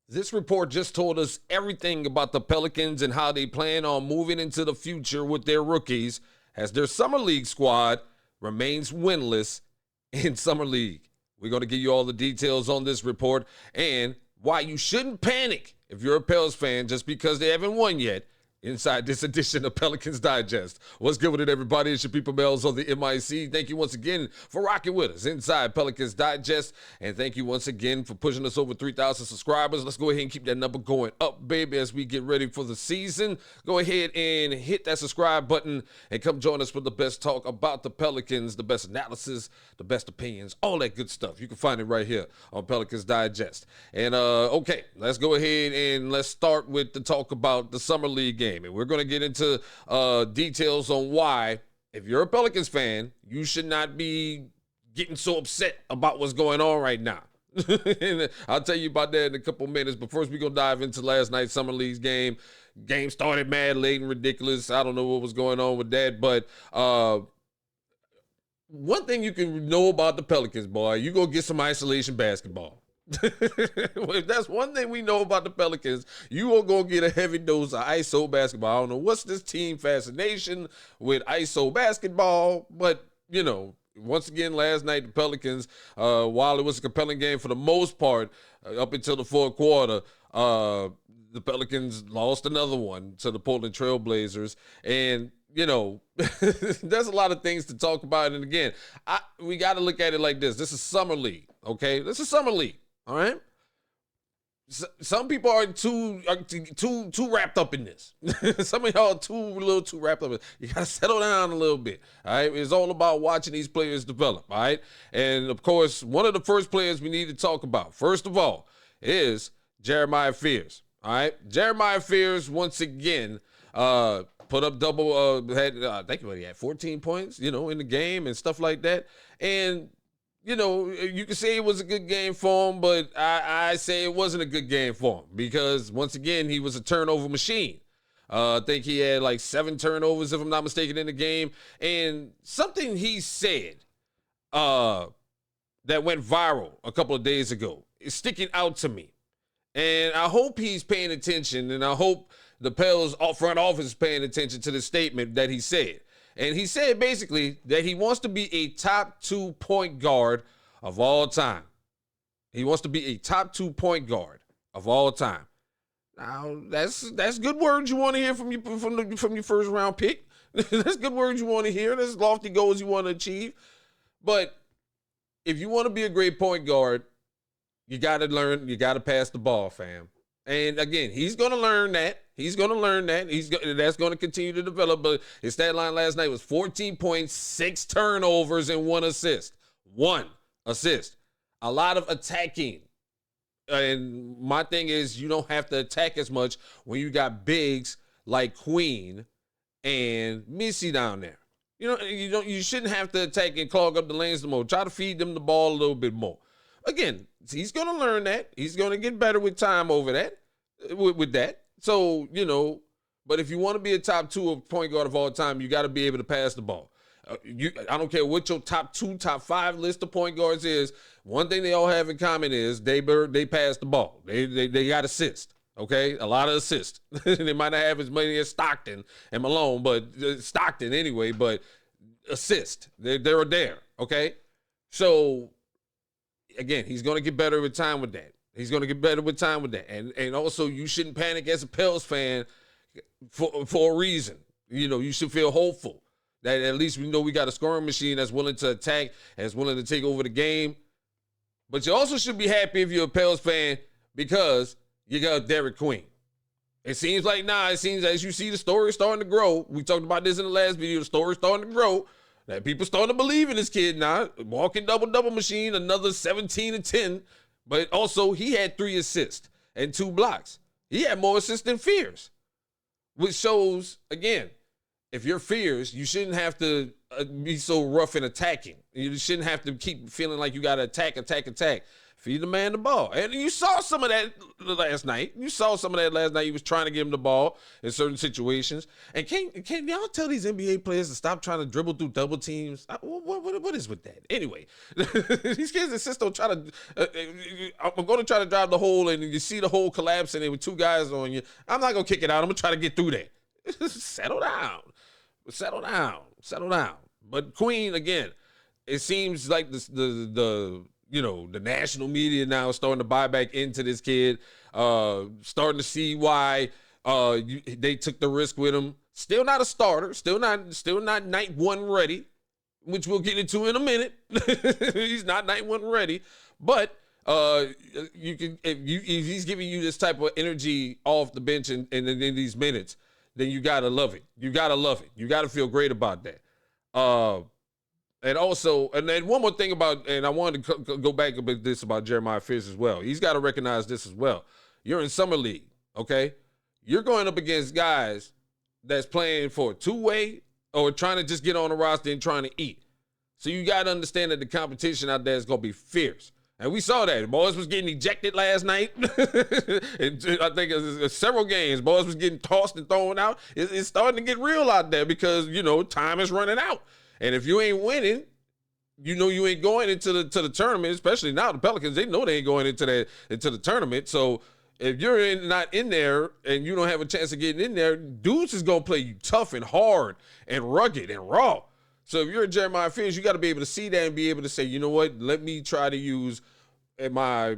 This report just told us everything about the Pelicans and how they plan on moving into the future with their rookies as their Summer League squad remains winless in Summer League. We're going to give you all the details on this report and why you shouldn't panic if you're a Pels fan just because they haven't won yet. Inside this edition of Pelicans Digest. What's good with it, everybody? It's your people, Melz on the MIC. Thank you once again for rocking with us inside Pelicans Digest. And thank you once again for pushing us over 3,000 subscribers. Let's go ahead and keep that number going up, baby, as we get ready for the season. Go ahead and hit that subscribe button and come join us for the best talk about the Pelicans, the best analysis, the best opinions, all that good stuff. You can find it right here on Pelicans Digest. And, okay, let's go ahead and let's start with the talk about the Summer League game. And we're going to get into details on why, if you're a Pelicans fan, you should not be getting so upset about what's going on right now. And I'll tell you about that in a couple minutes. But first, we're going to dive into last night's Summer League game. Game started mad late and ridiculous. I don't know what was going on with that. But one thing you can know about the Pelicans, boy, you go get some isolation basketball. If that's one thing we know about the Pelicans, you are going to get a heavy dose of ISO basketball. I don't know what's this team fascination with ISO basketball, but, you know, once again, last night, the Pelicans, while it was a compelling game for the most part, up until the fourth quarter, the Pelicans lost another one to the Portland Trail Blazers. And, you know, there's a lot of things to talk about. And again, we got to look at it like this. This is Summer League, okay? This is Summer League. All right. Some people are too wrapped up in this. Some of y'all are a little too wrapped up. You gotta settle down a little bit. All right. It's all about watching these players develop. All right. And of course, one of the first players we need to talk about, first of all, is Jeremiah Fears. All right. Jeremiah Fears once again put up double. I think he had 14 points, you know, in the game and stuff like that. And you know, you can say it was a good game for him, but I say it wasn't a good game for him because, once again, he was a turnover machine. I think he had like 7 turnovers, if I'm not mistaken, in the game. And something he said that went viral a couple of days ago is sticking out to me. And I hope he's paying attention, and I hope the Pels front office is paying attention to the statement that he said. And he said basically that he wants to be a top 2 point guard of all time. He wants to be a top 2 point guard of all time. Now, that's good words you want to hear from your first round pick. That's good words you want to hear. That's lofty goals you want to achieve. But if you want to be a great point guard, you got to learn, you got to pass the ball, fam. And again, he's going to learn that. He's going to learn that. That's going to continue to develop. But his stat line last night was 14 points, 6 turnovers, and 1 assist. 1 assist. A lot of attacking. And my thing is, you don't have to attack as much when you got bigs like Queen and Missy down there. You shouldn't have to attack and clog up the lanes no more. Try to feed them the ball a little bit more. Again, he's going to learn that. He's going to get better with time over that, with that. So, you know, but if you want to be a top 2 point guard of all time, you got to be able to pass the ball. I don't care what your top 2, top 5 list of point guards is. One thing they all have in common is they pass the ball. They got assists, okay? A lot of assists. They might not have as many as Stockton and Malone, but Stockton anyway, but assist. They're there, okay? So, again, he's going to get better with time with that. He's going to get better with time with that. And also, you shouldn't panic as a Pels fan for a reason. You know, you should feel hopeful that at least we know we got a scoring machine that's willing to attack, that's willing to take over the game. But you also should be happy if you're a Pels fan because you got Derek Queen. It seems as you see the story starting to grow. We talked about this in the last video. The story's starting to grow. That people starting to believe in this kid now. Walking double-double machine, another 17 and 10. But also, he had 3 assists and 2 blocks. He had more assists than Fears. Which shows, again, if you're Fears, you shouldn't have to be so rough in attacking. You shouldn't have to keep feeling like you got to attack. Feed the man the ball. And you saw some of that last night. You saw some of that last night. He was trying to give him the ball in certain situations. And can y'all tell these NBA players to stop trying to dribble through double teams? What is with that? Anyway, these kids insist on trying to. I'm going to try to drive the hole, and you see the hole collapsing, and with two guys on you. I'm not going to kick it out. I'm going to try to get through that. Settle down. But Queen, again, it seems like the national media now is starting to buy back into this kid, starting to see why they took the risk with him. Still not a starter, still not night one ready, which we'll get into in a minute. He's not night one ready, but if he's giving you this type of energy off the bench in these minutes, then you gotta love it. You gotta feel great about that. And then one more thing and I wanted to go back a bit this about Jeremiah Fierce as well. He's got to recognize this as well. You're in summer league, okay? You're going up against guys that's playing for a two-way or trying to just get on the roster and trying to eat. So you got to understand that the competition out there is going to be fierce. And we saw that. Boys was getting ejected last night. And I think several games, boys was getting tossed and thrown out. It's starting to get real out there because, time is running out. And if you ain't winning, you ain't going into the tournament, especially now the Pelicans, they know they ain't going into the tournament. So if you're not in there and you don't have a chance of getting in there, dudes is going to play you tough and hard and rugged and raw. So if you're a Jeremiah Fierce, you got to be able to see that and be able to say, you know what, let me try to use my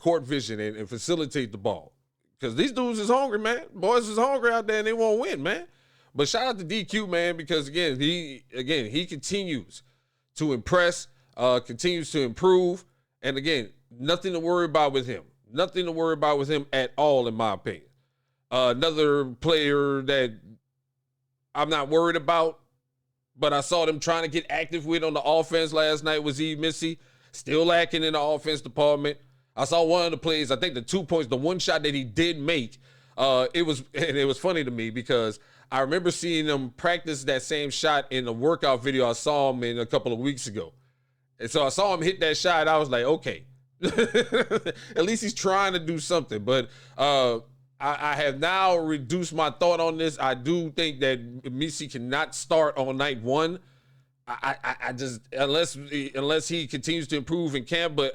court vision and facilitate the ball. Because these dudes is hungry, man. Boys is hungry out there and they won't win, man. But shout out to DQ, man, because again, he continues to impress, continues to improve. And again, nothing to worry about with him. Nothing to worry about with him at all, in my opinion. Another player that I'm not worried about, but I saw them trying to get active with on the offense last night was Eve Missy. Still lacking in the offense department. I saw one of the plays, I think the 2 points, the one shot that he did make, it was funny to me because I remember seeing him practice that same shot in the workout video I saw him in a couple of weeks ago. And so I saw him hit that shot. I was like, okay, at least he's trying to do something. But I have now reduced my thought on this. I do think that Missy cannot start on night one. I just, unless he continues to improve in camp, but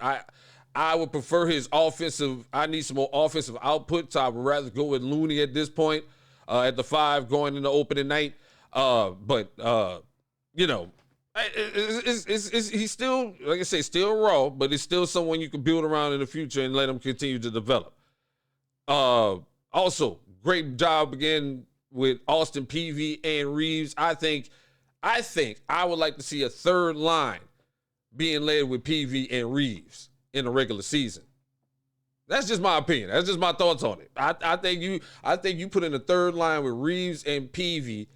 I would prefer his offensive. I need some more offensive output, so I would rather go with Looney at this point, at the 5 going into opening night. He's still, like I say, still raw, but it's still someone you can build around in the future and let him continue to develop. Also, great job again with Austin Peavy and Reeves. I think I would like to see a third line being led with Peavy and Reeves in the regular season. That's just my opinion. That's just my thoughts on it. I think you put in a third line with Reeves and Peavy.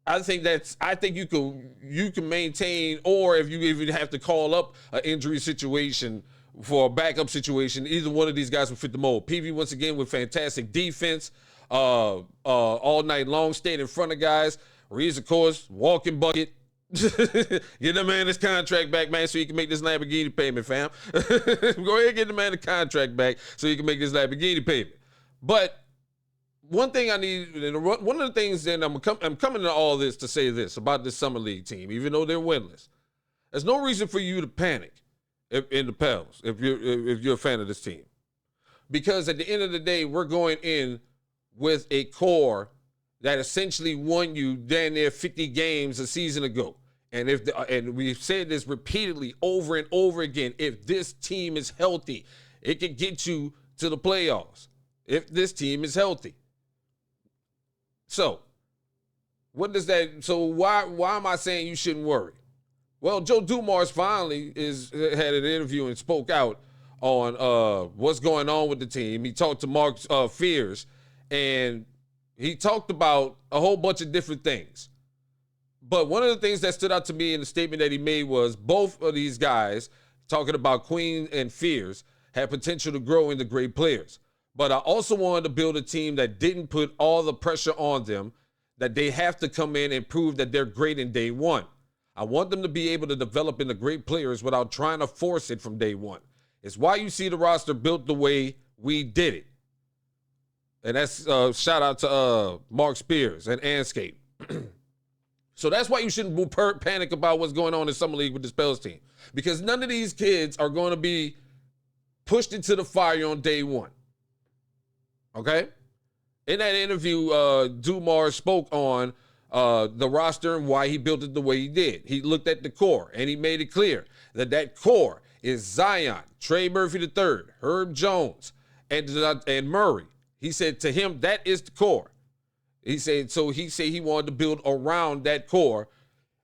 I think you can maintain, or if you even have to call up an injury situation for a backup situation, either one of these guys will fit the mold. Peavy once again with fantastic defense, all night long, staying in front of guys. Reeves, of course, walking bucket. Get the man his contract back, man, so he can make this Lamborghini payment, fam. Go ahead and get the man the contract back so he can make this Lamborghini payment. But one thing I need, one of the things, and I'm coming to all this to say this about this summer league team, even though they're winless. There's no reason for you to panic in the Pels if you're a fan of this team, because at the end of the day, we're going in with a core that essentially won you damn near 50 games a season ago. And and we've said this repeatedly over and over again, if this team is healthy, it can get you to the playoffs. If this team is healthy. So, why am I saying you shouldn't worry? Well, Joe Dumars finally had an interview and spoke out on what's going on with the team. He talked to Mark Fears, and he talked about a whole bunch of different things. But one of the things that stood out to me in the statement that he made was both of these guys, talking about Queen and Fears, had potential to grow into great players. But I also wanted to build a team that didn't put all the pressure on them, that they have to come in and prove that they're great in day one. I want them to be able to develop into great players without trying to force it from day one. It's why you see the roster built the way we did it. And that's shout out to Mark Spears and Anscape. So that's why you shouldn't panic about what's going on in Summer League with this Pels team. Because none of these kids are going to be pushed into the fire on day one. Okay? In that interview, Dumars spoke on the roster and why he built it the way he did. He looked at the core, and he made it clear that that core is Zion, Trey Murphy III, Herb Jones, and Murray. He said to him, that is the core. He said he wanted to build around that core.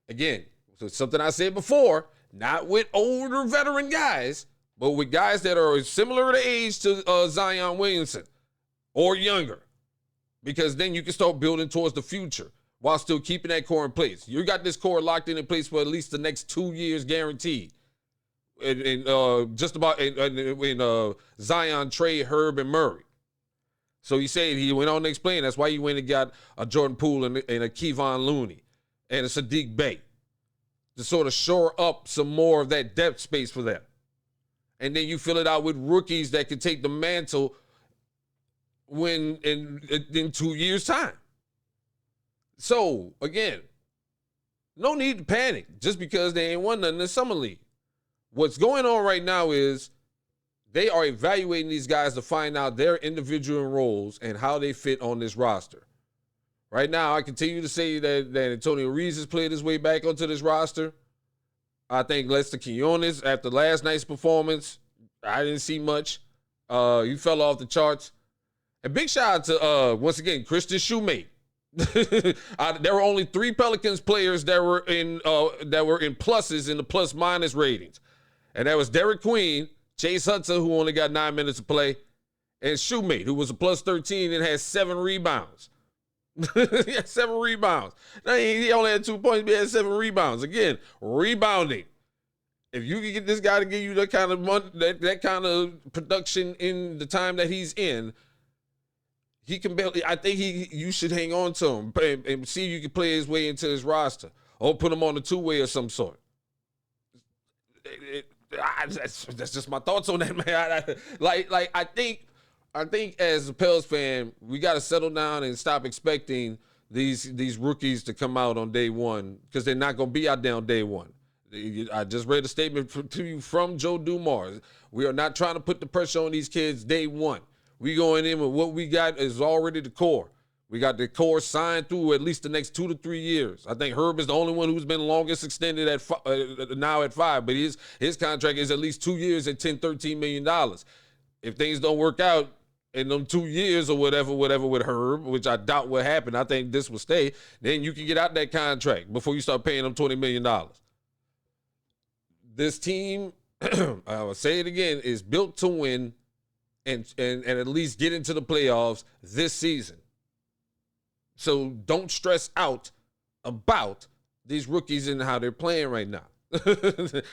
Again, so something I said before, not with older veteran guys, but with guys that are similar to age to Zion Williamson or younger. Because then you can start building towards the future while still keeping that core in place. You got this core locked in place for at least the next 2 years guaranteed. And just about in Zion, Trey, Herb, and Murray. So he went on to explain that's why you went and got a Jordan Poole and a Kevon Looney and a Sadiq Bey to sort of shore up some more of that depth space for them. And then you fill it out with rookies that can take the mantle when in 2 years' time. So, again, no need to panic just because they ain't won nothing in the Summer League. What's going on right now is they are evaluating these guys to find out their individual roles and how they fit on this roster. Right now, I continue to say that Antonio Reeves has played his way back onto this roster. I think Lester Quinones, after last night's performance, I didn't see much. He fell off the charts. And big shout out to, once again, Christian Shoemate. There were only 3 Pelicans players that were in pluses in the plus-minus ratings. And that was Derek Queen, Chase Hudson, who only got 9 minutes to play, and Shoemate, who was a plus 13 and had 7 rebounds. He had 7 rebounds. Now, he only had 2 points, but he had 7 rebounds. Again, rebounding. If you can get this guy to give you that kind of money, that kind of production in the time that he's in, he can barely. I think you should hang on to him and see if you can play his way into his roster or put him on a 2-way of some sort. That's just my thoughts on that, man. I think as a Pels fan, we got to settle down and stop expecting these rookies to come out on day one because they're not going to be out there on day one. I just read a statement to you from Joe Dumars. We are not trying to put the pressure on these kids day one. We going in with what we got is already the core. We got the core signed through at least the next 2 to 3 years. I think Herb is the only one who's been longest extended now at 5, but his contract is at least 2 years at $10-13 million. If things don't work out in them 2 years or whatever with Herb, which I doubt will happen, I think this will stay, then you can get out that contract before you start paying them $20 million. This team, I will say it again, is built to win and at least get into the playoffs this season. So don't stress out about these rookies and how they're playing right now.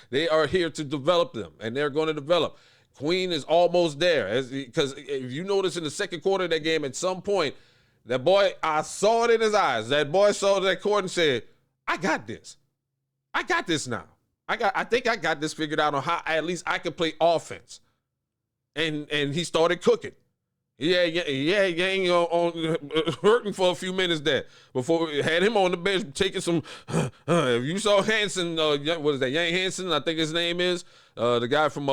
They are here to develop them, and they're going to develop. Queen is almost there. Because if you notice in the second quarter of that game, at some point, that boy, I saw it in his eyes. That boy saw that court and said, I got this. I got this now. I think I got this figured out on how at least I could play offense. And he started cooking. Yang on hurting for a few minutes there before we had him on the bench taking some. If you saw Hansen, what is that? Yang Hansen, I think his name is the guy from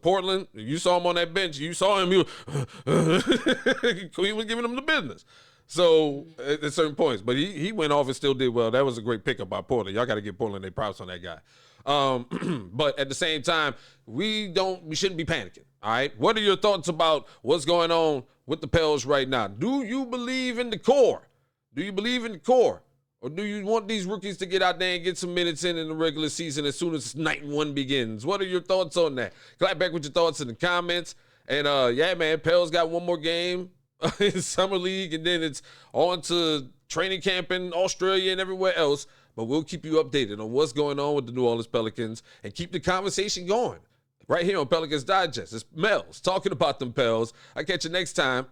Portland. If you saw him on that bench, you saw him. He was giving him the business. So at certain points, but he went off and still did well. That was a great pickup by Portland. Y'all got to give Portland their props on that guy. But at the same time, we shouldn't be panicking. All right. What are your thoughts about what's going on with the Pels right now? Do you believe in the core? Do you believe in the core? Or do you want these rookies to get out there and get some minutes in the regular season as soon as night one begins? What are your thoughts on that? Clap back with your thoughts in the comments. And yeah, man, Pels got one more game in Summer League, and then it's on to training camp in Australia and everywhere else. But we'll keep you updated on what's going on with the New Orleans Pelicans and keep the conversation going right here on Pelicans Digest. It's Melz talking about them Pels. I'll catch you next time.